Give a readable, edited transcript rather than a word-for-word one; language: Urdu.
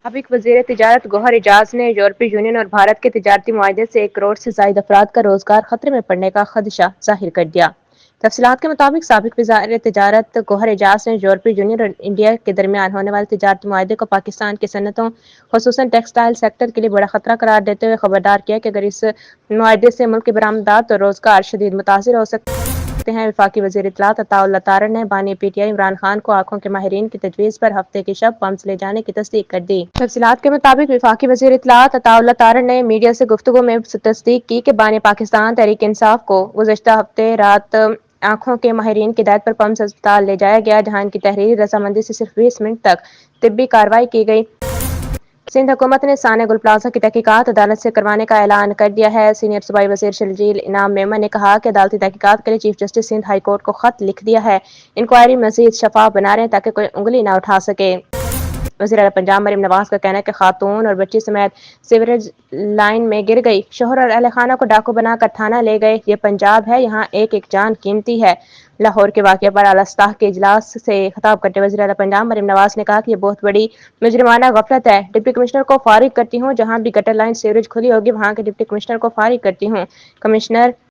سابق وزیر تجارت گوہر اعجاز نے یورپی یونین اور بھارت کے تجارتی معاہدے سے 1 کروڑ سے زائد افراد کا روزگار خطرے میں پڑنے کا خدشہ ظاہر کر دیا۔ تفصیلات کے مطابق سابق وزیر تجارت گوہر اعجاز نے یورپی یونین اور انڈیا کے درمیان ہونے والے تجارتی معاہدے کو پاکستان کی صنعتوں خصوصاً ٹیکسٹائل سیکٹر کے لیے بڑا خطرہ قرار دیتے ہوئے خبردار کیا کہ اگر اس معاہدے سے ملک کی برآمدات اور روزگار شدید متاثر ہو سکتے ہیں۔ وفاقی وزیر اطلاعات عطاء اللہ طاہر نے بانی P T I Imran Khan کو آنکھوں کے ماہرین کی تجویز پر ہفتے کی شب پمپس لے جانے کی تصدیق کر دی۔ تفصیلات کے مطابق وفاقی وزیر اطلاعات عطاء اللہ طاہر نے میڈیا سے گفتگو میں تصدیق کی کہ بانی پاکستان تحریک انصاف کو گزشتہ ہفتے رات آنکھوں کے ماہرین کی ہدایت پر پمپس اسپتال لے جایا گیا، جہاں ان کی تحریری رضامندی سے صرف 20 منٹ تک طبی کارروائی کی گئی۔ سندھ حکومت نے ثانیہ گل پلازہ کی تحقیقات عدالت سے کروانے کا اعلان کر دیا ہے۔ سینئر صوبائی وزیر شرجیل انعام میمن نے کہا کہ عدالتی تحقیقات کے لیے chief justice Sindh high court کو خط لکھ دیا ہے۔ انکوائری مزید شفاف بنا رہے ہیں تاکہ کوئی انگلی نہ اٹھا سکے۔ وزیر اعلیٰ پنجاب مریم نواز کا کہنا ہے کہ خاتون اور بچی سمیت سیوریج لائن میں گر گئی، شوہر اور اہل خانہ کو ڈاکو بنا کر تھانہ لے گئے۔ یہ پنجاب ہے، یہاں ایک ایک جان قیمتی ہے۔ لاہور کے واقعے پر اعلیٰ سطح کے اجلاس سے خطاب کرتے وزیر اعلیٰ پنجاب مریم نواز نے کہا کہ یہ بہت بڑی مجرمانہ غفلت ہے۔ ڈپٹی کمشنر کو فارغ کرتی ہوں، جہاں بھی گٹر لائن سیوریج کھلی ہوگی وہاں کے ڈپٹی کمشنر کو فارغ کرتی ہوں۔ کمشنر